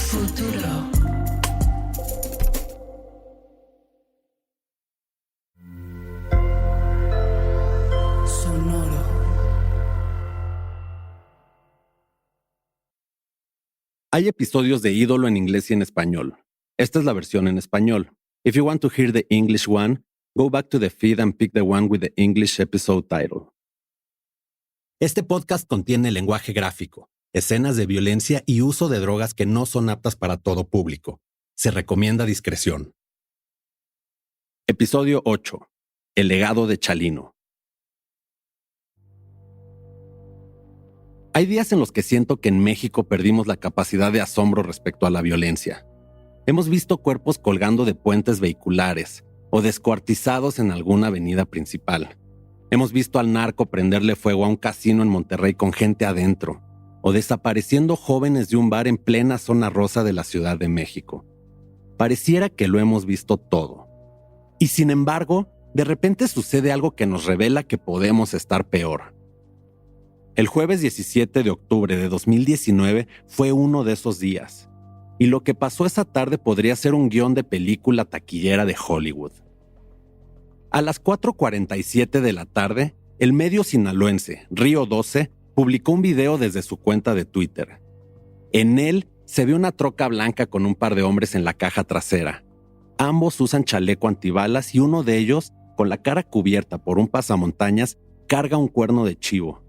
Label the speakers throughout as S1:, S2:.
S1: Futuro. Sonoro.
S2: Hay episodios de Ídolo en inglés y en español. Esta es la versión en español. If you want to hear the English one, go back to the feed and pick the one with the English episode title. Este podcast contiene lenguaje gráfico, escenas de violencia y uso de drogas que no son aptas para todo público. Se recomienda discreción. Episodio 8. El legado de Chalino. Hay días en los que siento que en México perdimos la capacidad de asombro respecto a la violencia. Hemos visto cuerpos colgando de puentes vehiculares o descuartizados en alguna avenida principal. Hemos visto al narco prenderle fuego a un casino en Monterrey con gente adentro, o desapareciendo jóvenes de un bar en plena zona rosa de la Ciudad de México. Pareciera que lo hemos visto todo. Y sin embargo, de repente sucede algo que nos revela que podemos estar peor. El jueves 17 de octubre de 2019 fue uno de esos días. Y lo que pasó esa tarde podría ser un guión de película taquillera de Hollywood. A las 4:47 de la tarde, el medio sinaloense Río 12 publicó un video desde su cuenta de Twitter. En él se ve una troca blanca con un par de hombres en la caja trasera. Ambos usan chaleco antibalas y uno de ellos, con la cara cubierta por un pasamontañas, carga un cuerno de chivo.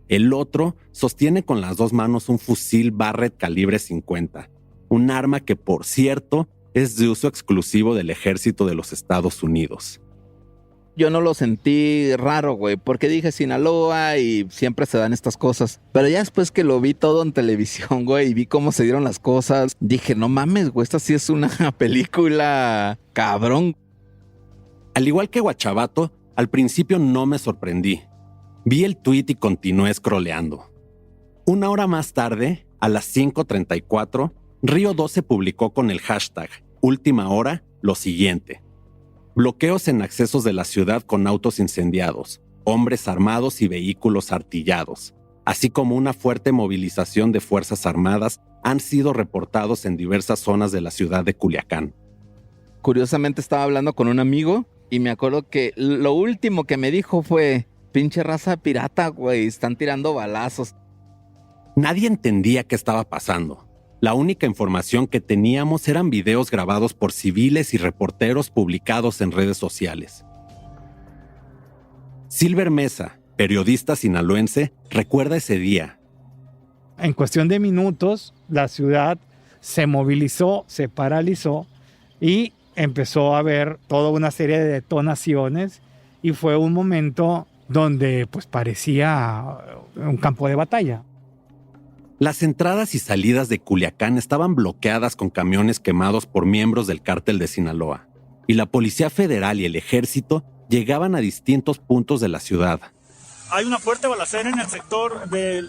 S2: El otro sostiene con las dos manos un fusil Barrett calibre 50. Un arma que, por cierto, es de uso exclusivo del ejército de los Estados Unidos.
S3: Yo no lo sentí raro, güey, porque dije Sinaloa y siempre se dan estas cosas. Pero ya después que lo vi todo en televisión, güey, y vi cómo se dieron las cosas, dije, no mames, güey, esta sí es una película cabrón.
S2: Al igual que Guachabato, al principio no me sorprendí. Vi el tweet y continué scrolleando. Una hora más tarde, a las 5:34, Río 12 publicó con el hashtag Última Hora lo siguiente. Bloqueos en accesos de la ciudad con autos incendiados, hombres armados y vehículos artillados, así como una fuerte movilización de Fuerzas Armadas han sido reportados en diversas zonas de la ciudad de Culiacán.
S3: Curiosamente estaba hablando con un amigo y me acuerdo que lo último que me dijo fue, pinche raza pirata, güey, están tirando balazos.
S2: Nadie entendía qué estaba pasando. La única información que teníamos eran videos grabados por civiles y reporteros publicados en redes sociales. Silver Mesa, periodista sinaloense, recuerda ese día.
S4: En cuestión de minutos, la ciudad se movilizó, se paralizó y empezó a haber toda una serie de detonaciones y fue un momento donde pues parecía un campo de batalla.
S2: Las entradas y salidas de Culiacán estaban bloqueadas con camiones quemados por miembros del cártel de Sinaloa, y la Policía Federal y el Ejército llegaban a distintos puntos de la ciudad.
S5: Hay una fuerte balacera en el sector de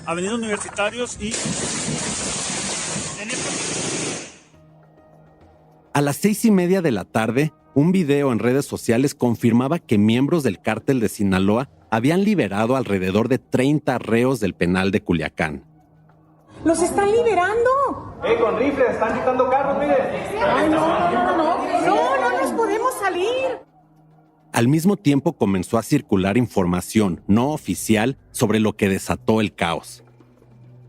S5: Avenida Universitarios y...
S2: A las 6:30 de la tarde, un video en redes sociales confirmaba que miembros del cártel de Sinaloa habían liberado alrededor de 30 reos del penal de Culiacán.
S6: ¡Los están liberando!
S7: Con rifles, están quitando carros, miren.
S6: ¡Ay, no nos podemos salir!
S2: Al mismo tiempo comenzó a circular información no oficial sobre lo que desató el caos.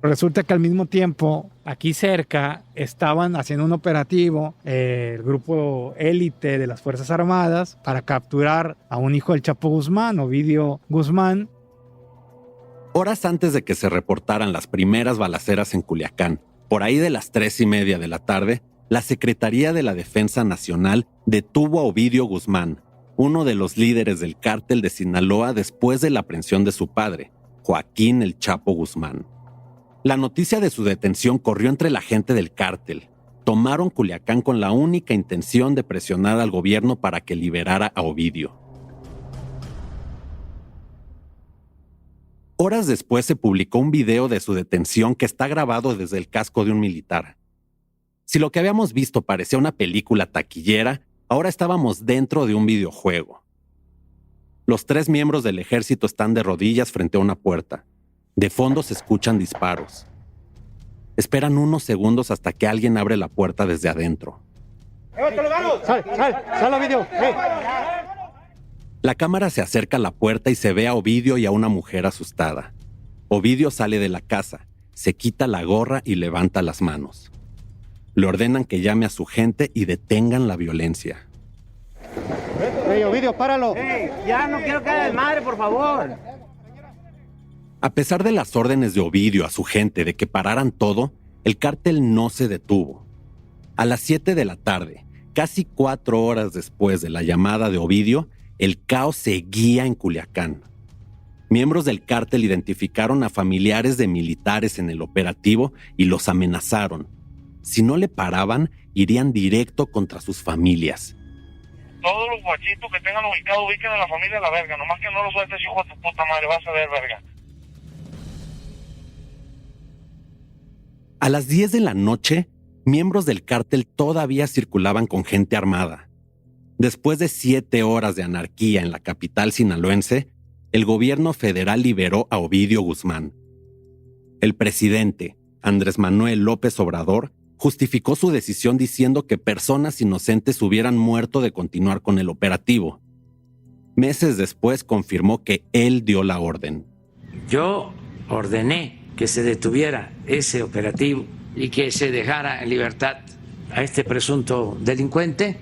S4: Resulta que al mismo tiempo, aquí cerca, estaban haciendo un operativo, el grupo élite de las Fuerzas Armadas, para capturar a un hijo del Chapo Guzmán, Ovidio Guzmán.
S2: Horas antes de que se reportaran las primeras balaceras en Culiacán, por ahí de las 3:30 de la tarde, la Secretaría de la Defensa Nacional detuvo a Ovidio Guzmán, uno de los líderes del cártel de Sinaloa después de la aprehensión de su padre, Joaquín el Chapo Guzmán. La noticia de su detención corrió entre la gente del cártel. Tomaron Culiacán con la única intención de presionar al gobierno para que liberara a Ovidio. Horas después se publicó un video de su detención que está grabado desde el casco de un militar. Si lo que habíamos visto parecía una película taquillera, ahora estábamos dentro de un videojuego. Los 3 miembros del ejército están de rodillas frente a una puerta. De fondo se escuchan disparos. Esperan unos segundos hasta que alguien abre la puerta desde adentro.
S4: ¡Sal, Ovidio!
S2: La cámara se acerca a la puerta y se ve a Ovidio y a una mujer asustada. Ovidio sale de la casa, se quita la gorra y levanta las manos. Le ordenan que llame a su gente y detengan la violencia.
S4: ¡Ey, Ovidio, páralo!
S1: ¡Ey, ya no quiero que haga desmadre, por favor!
S2: A pesar de las órdenes de Ovidio a su gente de que pararan todo, el cártel no se detuvo. A las 7 de la tarde, casi 4 horas después de la llamada de Ovidio, el caos seguía en Culiacán. Miembros del cártel identificaron a familiares de militares en el operativo y los amenazaron. Si no le paraban, irían directo contra sus familias.
S8: Todos los guachitos que tengan ubicado, ubiquen a la familia a la verga. Nomás que no lo sueltes, hijo de tu puta madre, vas a ver, verga.
S2: A las 10 de la noche, miembros del cártel todavía circulaban con gente armada. Después de 7 horas de anarquía en la capital sinaloense, el gobierno federal liberó a Ovidio Guzmán. El presidente, Andrés Manuel López Obrador, justificó su decisión diciendo que personas inocentes hubieran muerto de continuar con el operativo. Meses después confirmó que él dio la orden.
S9: Yo ordené que se detuviera ese operativo y que se dejara en libertad a este presunto delincuente.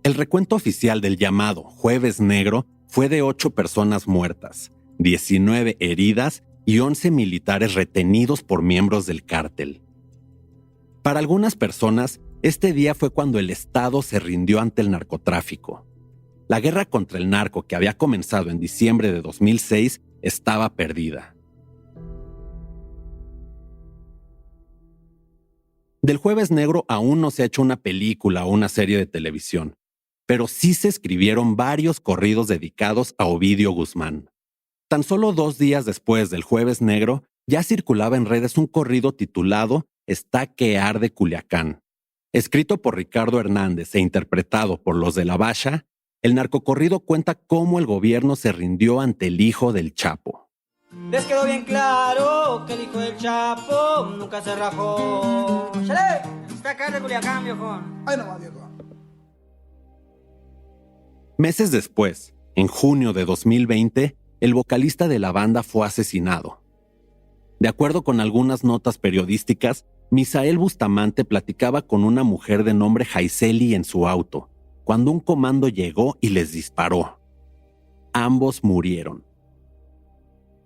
S2: El recuento oficial del llamado Jueves Negro fue de 8 personas muertas, 19 heridas y 11 militares retenidos por miembros del cártel. Para algunas personas, este día fue cuando el Estado se rindió ante el narcotráfico. La guerra contra el narco que había comenzado en diciembre de 2006 estaba perdida. Del Jueves Negro aún no se ha hecho una película o una serie de televisión, pero sí se escribieron varios corridos dedicados a Ovidio Guzmán. Tan solo 2 días después del Jueves Negro, ya circulaba en redes un corrido titulado Está que arde Culiacán. Escrito por Ricardo Hernández e interpretado por los de La Bacha, el narcocorrido cuenta cómo el gobierno se rindió ante el hijo del Chapo.
S1: Les quedó bien claro que el hijo del Chapo nunca se rajó. ¡Chale! Está acá de Culiacán, viejón. ¡Ay, no va, viejo!
S2: Meses después, en junio de 2020, el vocalista de la banda fue asesinado. De acuerdo con algunas notas periodísticas, Misael Bustamante platicaba con una mujer de nombre Jaiseli en su auto, cuando un comando llegó y les disparó. Ambos murieron.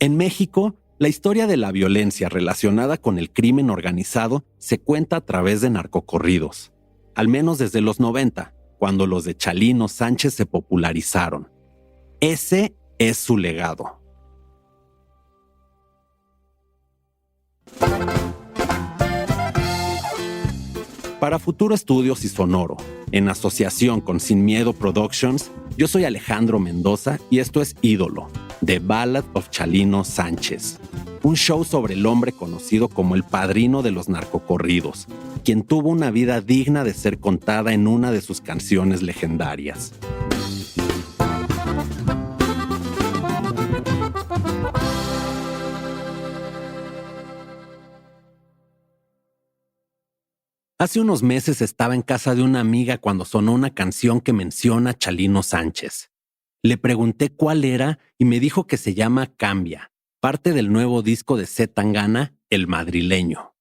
S2: En México, la historia de la violencia relacionada con el crimen organizado se cuenta a través de narcocorridos, al menos desde los 90, cuando los de Chalino Sánchez se popularizaron. Ese es su legado. Para Futuro Estudios y Sonoro, en asociación con Sin Miedo Productions, yo soy Alejandro Mendoza y esto es Ídolo, The Ballad of Chalino Sánchez, un show sobre el hombre conocido como el padrino de los narcocorridos, quien tuvo una vida digna de ser contada en una de sus canciones legendarias. Hace unos meses estaba en casa de una amiga cuando sonó una canción que menciona a Chalino Sánchez. Le pregunté cuál era y me dijo que se llama Cambia, parte del nuevo disco de C. Tangana, El Madrileño.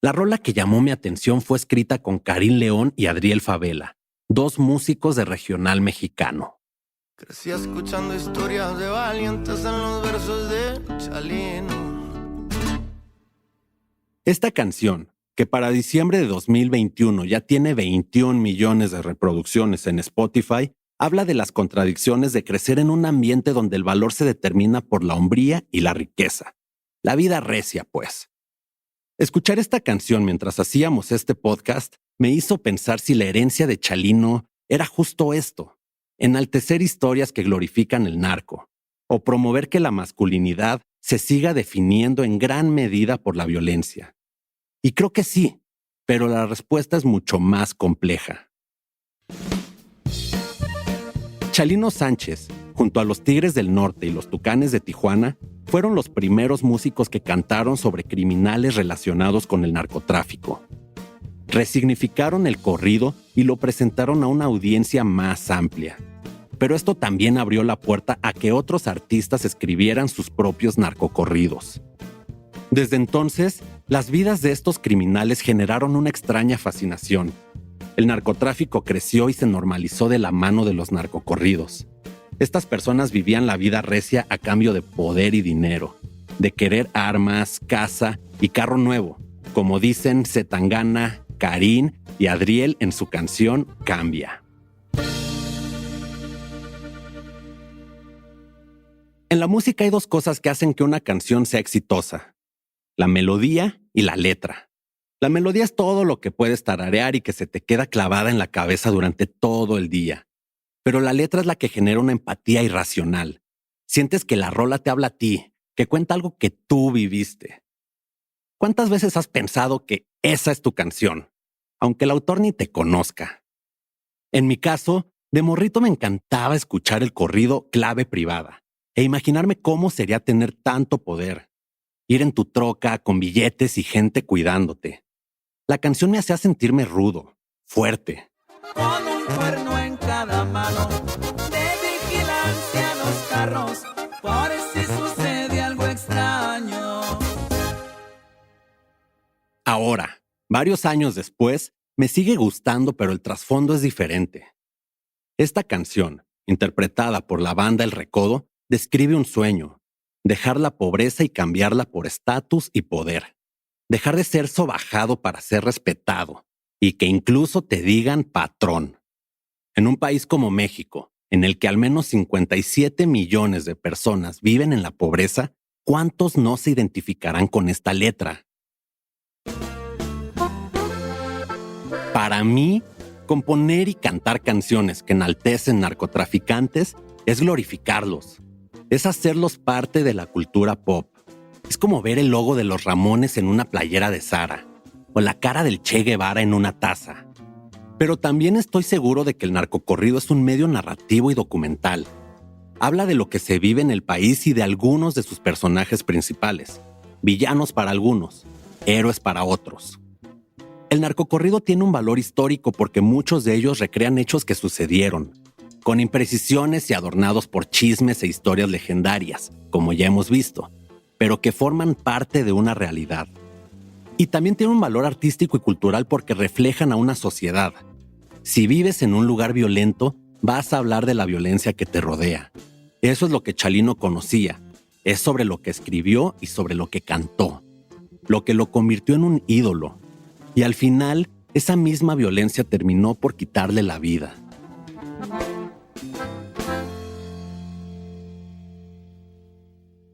S2: La rola que llamó mi atención fue escrita con Karim León y Adriel Favela, 2 músicos de regional mexicano.
S10: Crecí escuchando historias de valientes en los versos de Chalino.
S2: Esta canción, que para diciembre de 2021 ya tiene 21 millones de reproducciones en Spotify, habla de las contradicciones de crecer en un ambiente donde el valor se determina por la hombría y la riqueza. La vida recia, pues. Escuchar esta canción mientras hacíamos este podcast me hizo pensar si la herencia de Chalino era justo esto: enaltecer historias que glorifican el narco, o promover que la masculinidad se siga definiendo en gran medida por la violencia. Y creo que sí, pero la respuesta es mucho más compleja. Chalino Sánchez, junto a los Tigres del Norte y los Tucanes de Tijuana, fueron los primeros músicos que cantaron sobre criminales relacionados con el narcotráfico. Resignificaron el corrido y lo presentaron a una audiencia más amplia. Pero esto también abrió la puerta a que otros artistas escribieran sus propios narcocorridos. Desde entonces, las vidas de estos criminales generaron una extraña fascinación. El narcotráfico creció y se normalizó de la mano de los narcocorridos. Estas personas vivían la vida recia a cambio de poder y dinero, de querer armas, casa y carro nuevo, como dicen Zetangana, Karin y Adriel en su canción Cambia. En la música hay dos cosas que hacen que una canción sea exitosa: la melodía y la letra. La melodía es todo lo que puedes tararear y que se te queda clavada en la cabeza durante todo el día. Pero la letra es la que genera una empatía irracional. Sientes que la rola te habla a ti, que cuenta algo que tú viviste. ¿Cuántas veces has pensado que esa es tu canción, aunque el autor ni te conozca? En mi caso, de morrito me encantaba escuchar el corrido Clave Privada e imaginarme cómo sería tener tanto poder. Ir en tu troca con billetes y gente cuidándote. La canción me hacía sentirme rudo, fuerte.
S11: Con un cuerno en cada mano, de vigilancia a los carros, por si sucede algo extraño.
S2: Ahora, varios años después, me sigue gustando, pero el trasfondo es diferente. Esta canción, interpretada por la banda El Recodo, describe un sueño: dejar la pobreza y cambiarla por estatus y poder. Dejar de ser sobajado para ser respetado y que incluso te digan patrón. En un país como México, en el que al menos 57 millones de personas viven en la pobreza, ¿cuántos no se identificarán con esta letra? Para mí, componer y cantar canciones que enaltecen narcotraficantes es glorificarlos. Es hacerlos parte de la cultura pop. Es como ver el logo de los Ramones en una playera de Zara o la cara del Che Guevara en una taza. Pero también estoy seguro de que el narcocorrido es un medio narrativo y documental. Habla de lo que se vive en el país y de algunos de sus personajes principales. Villanos para algunos, héroes para otros. El narcocorrido tiene un valor histórico porque muchos de ellos recrean hechos que sucedieron, con imprecisiones y adornados por chismes e historias legendarias, como ya hemos visto, pero que forman parte de una realidad. Y también tiene un valor artístico y cultural porque reflejan a una sociedad. Si vives en un lugar violento, vas a hablar de la violencia que te rodea. Eso es lo que Chalino conocía. Es sobre lo que escribió y sobre lo que cantó. Lo que lo convirtió en un ídolo. Y al final, esa misma violencia terminó por quitarle la vida.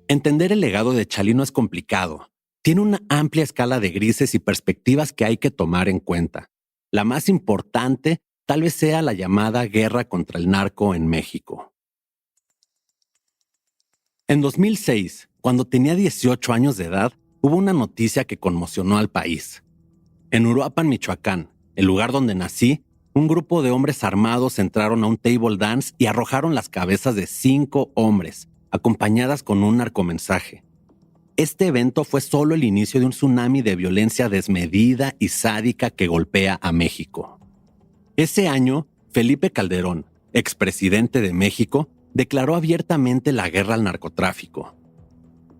S2: Entender el legado de Chalino es complicado. Tiene una amplia escala de grises y perspectivas que hay que tomar en cuenta. La más importante tal vez sea la llamada guerra contra el narco en México. En 2006, cuando tenía 18 años de edad, hubo una noticia que conmocionó al país. En Uruapan, Michoacán, el lugar donde nací, un grupo de hombres armados entraron a un table dance y arrojaron las cabezas de 5 hombres, acompañadas con un narcomensaje. Este evento fue solo el inicio de un tsunami de violencia desmedida y sádica que golpea a México. Ese año, Felipe Calderón, expresidente de México, declaró abiertamente la guerra al narcotráfico.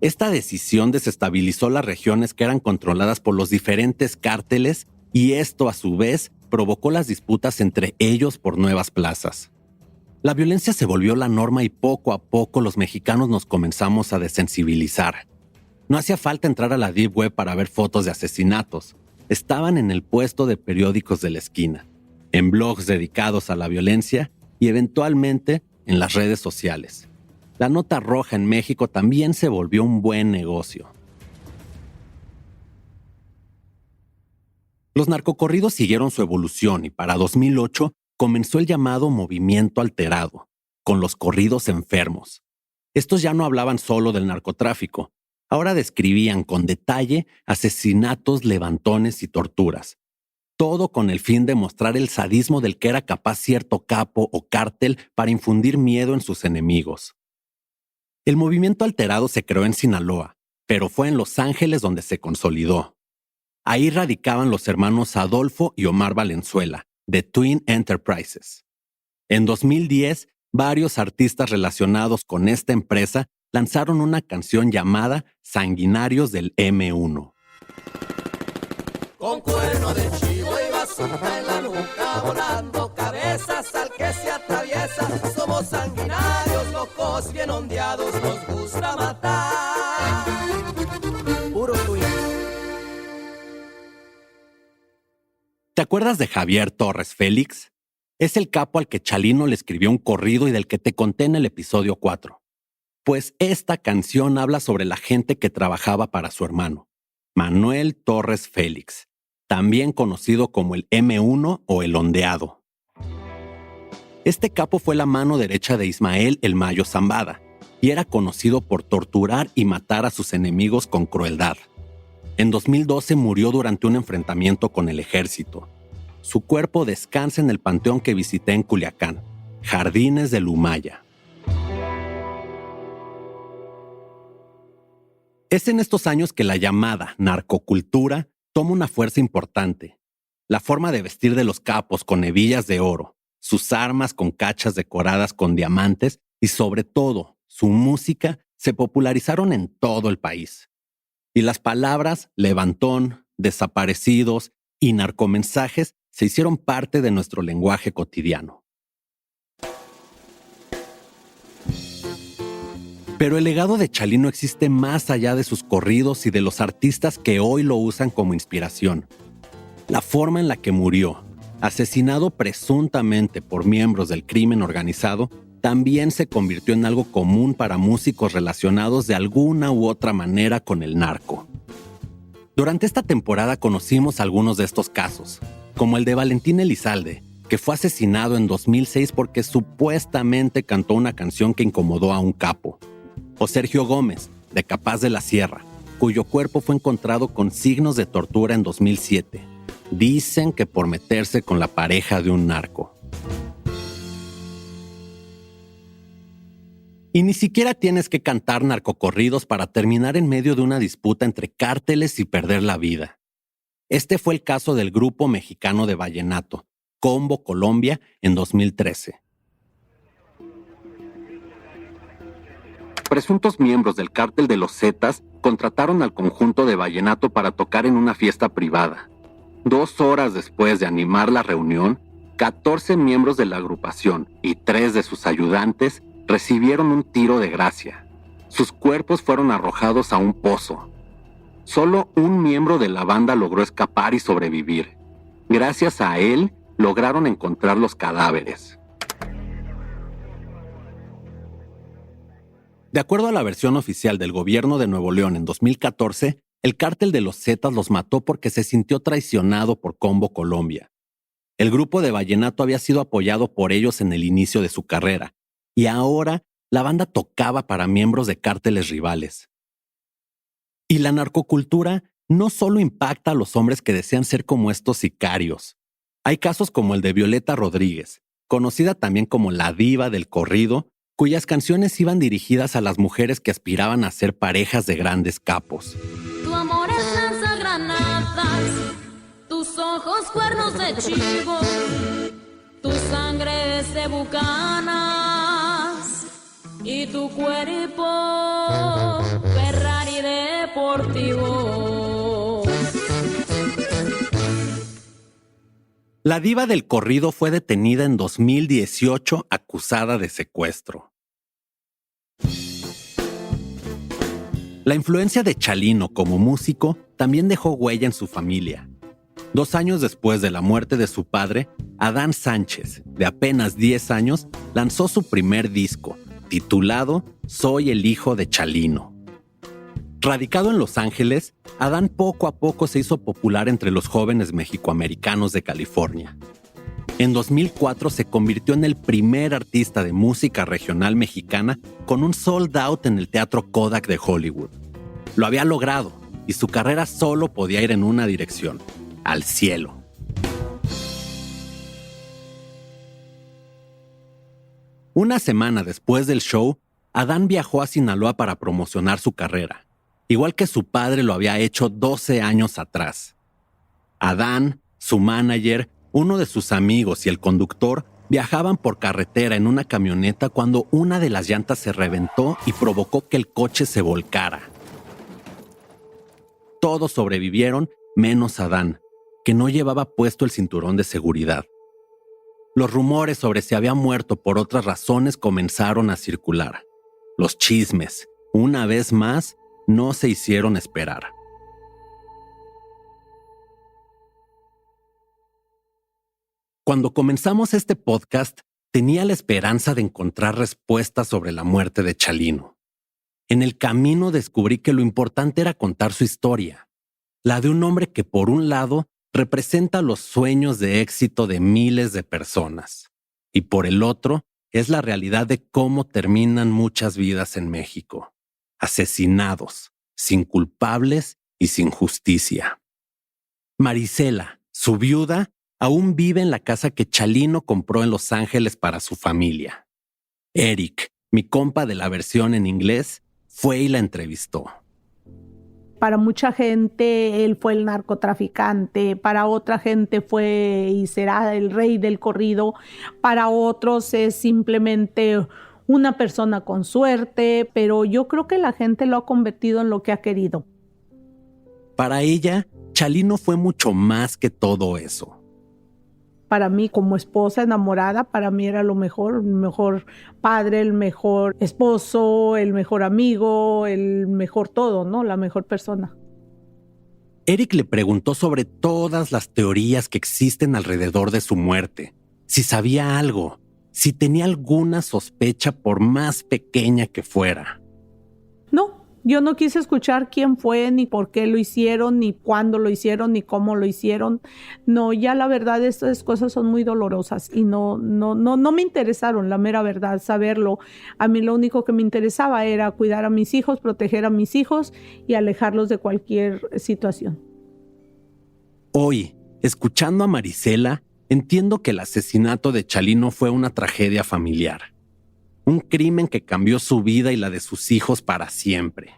S2: Esta decisión desestabilizó las regiones que eran controladas por los diferentes cárteles y esto, a su vez, provocó las disputas entre ellos por nuevas plazas. La violencia se volvió la norma y poco a poco los mexicanos nos comenzamos a desensibilizar. No hacía falta entrar a la Deep Web para ver fotos de asesinatos. Estaban en el puesto de periódicos de la esquina, en blogs dedicados a la violencia y eventualmente en las redes sociales. La nota roja en México también se volvió un buen negocio. Los narcocorridos siguieron su evolución y para 2008 comenzó el llamado movimiento alterado, con los corridos enfermos. Estos ya no hablaban solo del narcotráfico, ahora describían con detalle asesinatos, levantones y torturas. Todo con el fin de mostrar el sadismo del que era capaz cierto capo o cártel para infundir miedo en sus enemigos. El movimiento alterado se creó en Sinaloa, pero fue en Los Ángeles donde se consolidó. Ahí radicaban los hermanos Adolfo y Omar Valenzuela, de Twin Enterprises. En 2010, varios artistas relacionados con esta empresa lanzaron una canción llamada Sanguinarios del M1.
S11: Con cuerno de chivo y bazooka en la nuca, volando cabezas al que se atraviesa. Somos sanguinarios, locos, bien ondeados, nos gusta matar. Puro Twin.
S2: ¿Te acuerdas de Javier Torres Félix? Es el capo al que Chalino le escribió un corrido y del que te conté en el episodio 4. Pues esta canción habla sobre la gente que trabajaba para su hermano, Manuel Torres Félix, también conocido como el M1 o el ondeado. Este capo fue la mano derecha de Ismael El Mayo Zambada y era conocido por torturar y matar a sus enemigos con crueldad. En 2012 murió durante un enfrentamiento con el ejército. Su cuerpo descansa en el panteón que visité en Culiacán, Jardines del Humaya. Es en estos años que la llamada narcocultura toma una fuerza importante. La forma de vestir de los capos con hebillas de oro, sus armas con cachas decoradas con diamantes y sobre todo su música se popularizaron en todo el país. Y las palabras levantón, desaparecidos y narcomensajes se hicieron parte de nuestro lenguaje cotidiano. Pero el legado de Chalino existe más allá de sus corridos y de los artistas que hoy lo usan como inspiración. La forma en la que murió, asesinado presuntamente por miembros del crimen organizado, también se convirtió en algo común para músicos relacionados de alguna u otra manera con el narco. Durante esta temporada conocimos algunos de estos casos, como el de Valentín Elizalde, que fue asesinado en 2006 porque supuestamente cantó una canción que incomodó a un capo. O Sergio Gómez, de Capaz de la Sierra, cuyo cuerpo fue encontrado con signos de tortura en 2007. Dicen que por meterse con la pareja de un narco. Y ni siquiera tienes que cantar narcocorridos para terminar en medio de una disputa entre cárteles y perder la vida. Este fue el caso del grupo mexicano de vallenato, Combo Colombia, en 2013. Presuntos miembros del cártel de los Zetas contrataron al conjunto de vallenato para tocar en una fiesta privada. 2 horas después de animar la reunión, 14 miembros de la agrupación y 3 de sus ayudantes recibieron un tiro de gracia. Sus cuerpos fueron arrojados a un pozo. Solo un miembro de la banda logró escapar y sobrevivir. Gracias a él, lograron encontrar los cadáveres. De acuerdo a la versión oficial del gobierno de Nuevo León en 2014, el cártel de los Zetas los mató porque se sintió traicionado por Combo Colombia. El grupo de vallenato había sido apoyado por ellos en el inicio de su carrera, y ahora la banda tocaba para miembros de cárteles rivales. Y la narcocultura no solo impacta a los hombres que desean ser como estos sicarios. Hay casos como el de Violeta Rodríguez, conocida también como la diva del corrido, cuyas canciones iban dirigidas a las mujeres que aspiraban a ser parejas de grandes capos.
S12: Tu amor es lanzagranadas, tus ojos cuernos de chivo, tu sangre es de bucanas y tu cuerpo Ferrari deportivo.
S2: La diva del corrido fue detenida en 2018 acusada de secuestro. La influencia de Chalino como músico también dejó huella en su familia. 2 años después de la muerte de su padre, Adán Sánchez, de apenas 10 años, lanzó su primer disco, titulado Soy el hijo de Chalino. Radicado en Los Ángeles, Adán poco a poco se hizo popular entre los jóvenes mexicoamericanos de California. En 2004 se convirtió en el primer artista de música regional mexicana con un sold out en el Teatro Kodak de Hollywood. Lo había logrado y su carrera solo podía ir en una dirección, al cielo. Una semana después del show, Adán viajó a Sinaloa para promocionar su carrera, igual que su padre lo había hecho 12 años atrás. Adán, su manager, uno de sus amigos y el conductor viajaban por carretera en una camioneta cuando una de las llantas se reventó y provocó que el coche se volcara. Todos sobrevivieron menos Adán, que no llevaba puesto el cinturón de seguridad. Los rumores sobre si había muerto por otras razones comenzaron a circular. Los chismes, una vez más, no se hicieron esperar. Cuando comenzamos este podcast, tenía la esperanza de encontrar respuestas sobre la muerte de Chalino. En el camino descubrí que lo importante era contar su historia, la de un hombre que por un lado representa los sueños de éxito de miles de personas y por el otro es la realidad de cómo terminan muchas vidas en México, asesinados, sin culpables y sin justicia. Marisela, su viuda, aún vive en la casa que Chalino compró en Los Ángeles para su familia. Eric, mi compa de la versión en inglés, fue y la entrevistó.
S13: Para mucha gente él fue el narcotraficante, para otra gente fue y será el rey del corrido, para otros es simplemente una persona con suerte, pero yo creo que la gente lo ha convertido en lo que ha querido.
S2: Para ella, Chalino fue mucho más que todo eso.
S13: Para mí, como esposa enamorada, para mí era lo mejor, el mejor padre, el mejor esposo, el mejor amigo, el mejor todo, ¿no? La mejor persona.
S2: Eric le preguntó sobre todas las teorías que existen alrededor de su muerte, si sabía algo, si tenía alguna sospecha por más pequeña que fuera.
S13: No. Yo no quise escuchar quién fue, ni por qué lo hicieron, ni cuándo lo hicieron, ni cómo lo hicieron. No, ya la verdad, estas cosas son muy dolorosas y no me interesaron, la mera verdad, saberlo. A mí lo único que me interesaba era cuidar a mis hijos, proteger a mis hijos y alejarlos de cualquier situación.
S2: Hoy, escuchando a Marisela, entiendo que el asesinato de Chalino fue una tragedia familiar. Un crimen que cambió su vida y la de sus hijos para siempre.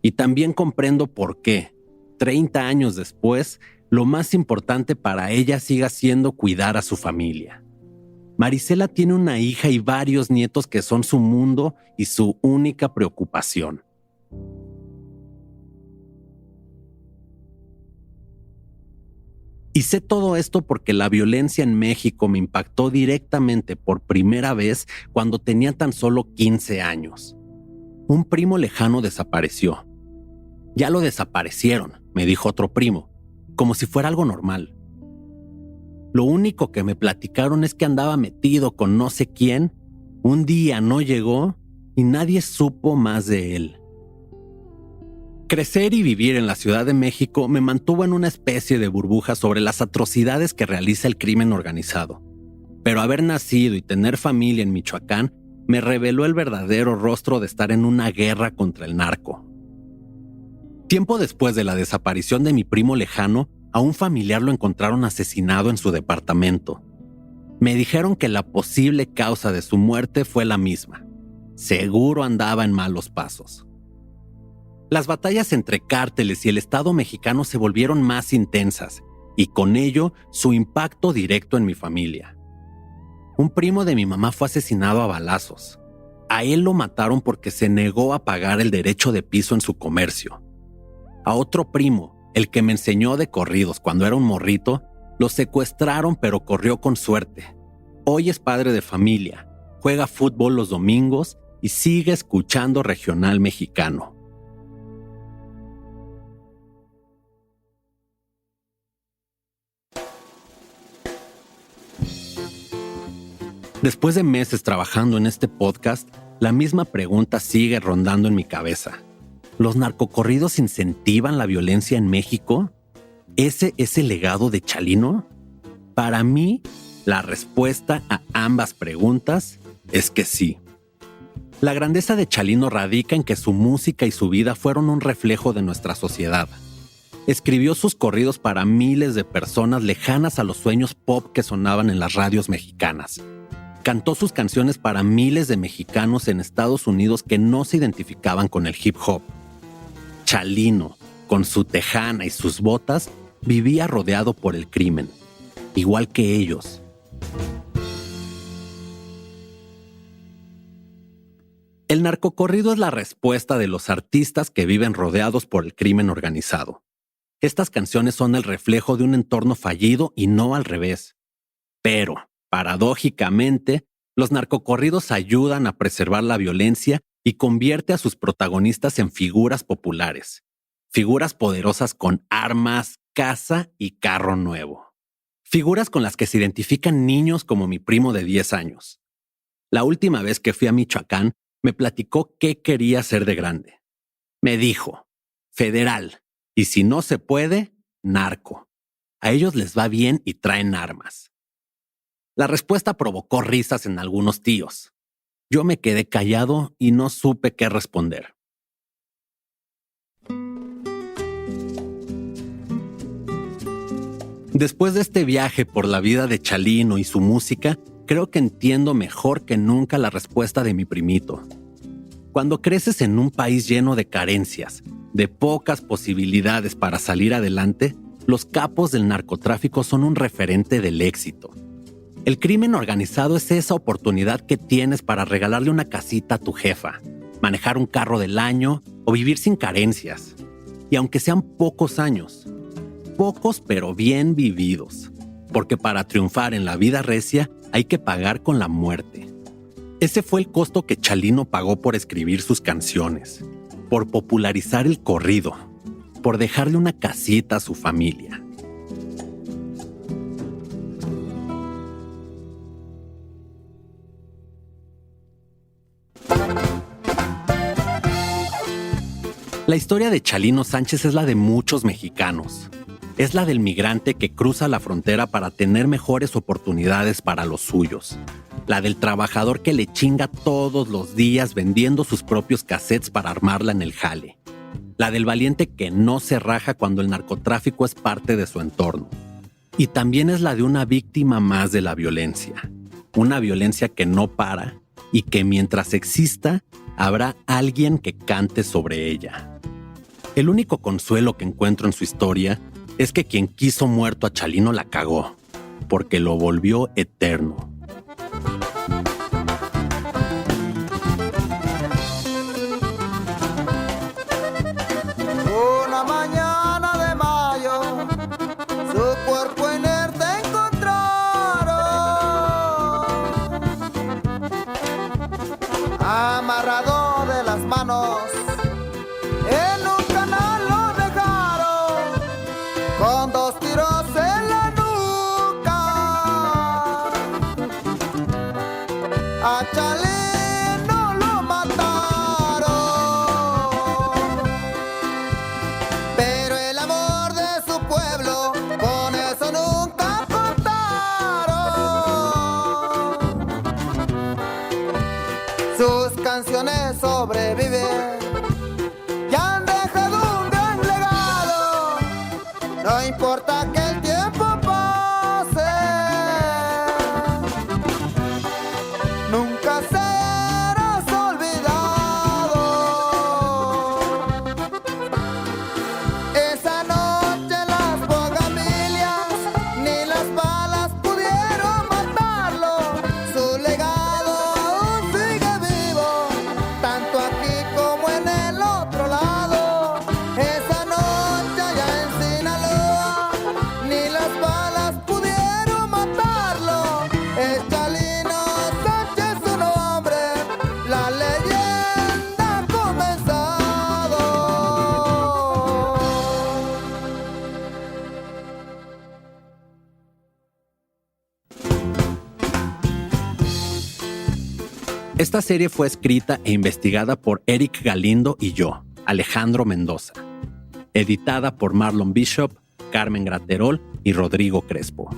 S2: Y también comprendo por qué, 30 años después, lo más importante para ella siga siendo cuidar a su familia. Marisela tiene una hija y varios nietos que son su mundo y su única preocupación. Y sé todo esto porque la violencia en México me impactó directamente por primera vez cuando tenía tan solo 15 años. Un primo lejano desapareció. Ya lo desaparecieron, me dijo otro primo, como si fuera algo normal. Lo único que me platicaron es que andaba metido con no sé quién, un día no llegó y nadie supo más de él. Crecer y vivir en la Ciudad de México me mantuvo en una especie de burbuja sobre las atrocidades que realiza el crimen organizado. Pero haber nacido y tener familia en Michoacán me reveló el verdadero rostro de estar en una guerra contra el narco. Tiempo después de la desaparición de mi primo lejano, a un familiar lo encontraron asesinado en su departamento. Me dijeron que la posible causa de su muerte fue la misma. Seguro andaba en malos pasos. Las batallas entre cárteles y el Estado mexicano se volvieron más intensas y con ello su impacto directo en mi familia. Un primo de mi mamá fue asesinado a balazos. A él lo mataron porque se negó a pagar el derecho de piso en su comercio. A otro primo, el que me enseñó de corridos cuando era un morrito, lo secuestraron pero corrió con suerte. Hoy es padre de familia, juega fútbol los domingos y sigue escuchando regional mexicano. Después de meses trabajando en este podcast, la misma pregunta sigue rondando en mi cabeza. ¿Los narcocorridos incentivan la violencia en México? ¿Ese es el legado de Chalino? Para mí, la respuesta a ambas preguntas es que sí. La grandeza de Chalino radica en que su música y su vida fueron un reflejo de nuestra sociedad. Escribió sus corridos para miles de personas lejanas a los sueños pop que sonaban en las radios mexicanas. Cantó sus canciones para miles de mexicanos en Estados Unidos que no se identificaban con el hip hop. Chalino, con su tejana y sus botas, vivía rodeado por el crimen, igual que ellos. El narcocorrido es la respuesta de los artistas que viven rodeados por el crimen organizado. Estas canciones son el reflejo de un entorno fallido y no al revés. Pero, paradójicamente, los narcocorridos ayudan a preservar la violencia y convierte a sus protagonistas en figuras populares. Figuras poderosas con armas, casa y carro nuevo. Figuras con las que se identifican niños como mi primo de 10 años. La última vez que fui a Michoacán, me platicó qué quería ser de grande. Me dijo, federal, y si no se puede, narco. A ellos les va bien y traen armas. La respuesta provocó risas en algunos tíos. Yo me quedé callado y no supe qué responder. Después de este viaje por la vida de Chalino y su música, creo que entiendo mejor que nunca la respuesta de mi primito. Cuando creces en un país lleno de carencias, de pocas posibilidades para salir adelante, los capos del narcotráfico son un referente del éxito. El crimen organizado es esa oportunidad que tienes para regalarle una casita a tu jefa, manejar un carro del año o vivir sin carencias. Y aunque sean pocos años, pocos pero bien vividos, porque para triunfar en la vida recia hay que pagar con la muerte. Ese fue el costo que Chalino pagó por escribir sus canciones, por popularizar el corrido, por dejarle una casita a su familia. La historia de Chalino Sánchez es la de muchos mexicanos. Es la del migrante que cruza la frontera para tener mejores oportunidades para los suyos. La del trabajador que le chinga todos los días vendiendo sus propios cassettes para armarla en el jale. La del valiente que no se raja cuando el narcotráfico es parte de su entorno. Y también es la de una víctima más de la violencia. Una violencia que no para y que mientras exista, habrá alguien que cante sobre ella. El único consuelo que encuentro en su historia es que quien quiso muerto a Chalino la cagó, porque lo volvió eterno.
S10: Una mañana de mayo, su cuerpo inerte encontraron, amarrado de las manos. En un canal lo dejaron, con 2 tiros en la nuca. A Chalino lo mataron, pero el amor de su pueblo con eso nunca contaron. Sus canciones sobreviven y han dejado un gran legado. No importa que el tiempo pase, nunca serás olvidado. Esa noche las bugambilias ni las balas pudieron matarlo. Su legado aún sigue vivo, tanto aquí como en el otro lado. Esa noche allá en Sinaloa ni las balas pudieron matarlo. Es Chalino Sánchez su nombre, la leyenda ha comenzado.
S2: Esta serie fue escrita e investigada por Eric Galindo y yo, Alejandro Mendoza. Editada por Marlon Bishop, Carmen Graterol y Rodrigo Crespo.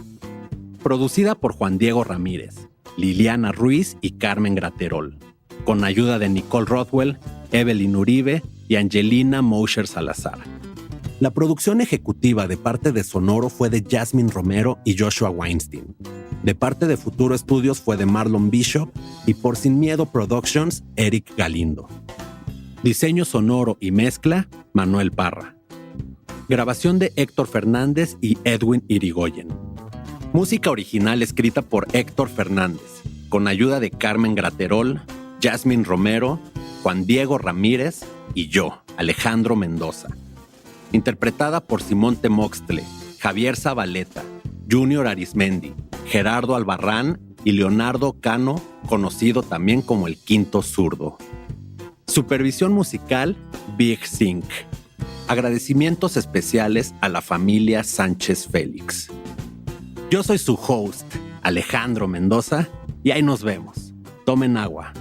S2: Producida por Juan Diego Ramírez, Liliana Ruiz y Carmen Graterol. Con ayuda de Nicole Rothwell, Evelyn Uribe y Angelina Mosher Salazar. La producción ejecutiva de parte de Sonoro fue de Jasmine Romero y Joshua Weinstein. De parte de Futuro Studios fue de Marlon Bishop y por Sin Miedo Productions, Eric Galindo. Diseño sonoro y mezcla, Manuel Parra. Grabación de Héctor Fernández y Edwin Irigoyen. Música original escrita por Héctor Fernández, con ayuda de Carmen Graterol, Jasmine Romero, Juan Diego Ramírez y yo, Alejandro Mendoza. Interpretada por Simón Temoxtle, Javier Zabaleta, Junior Arismendi, Gerardo Albarrán y Leonardo Cano, conocido también como el Quinto Zurdo. Supervisión musical, Big Sync. Agradecimientos especiales a la familia Sánchez Félix. Yo soy su host, Alejandro Mendoza, y ahí nos vemos. Tomen agua.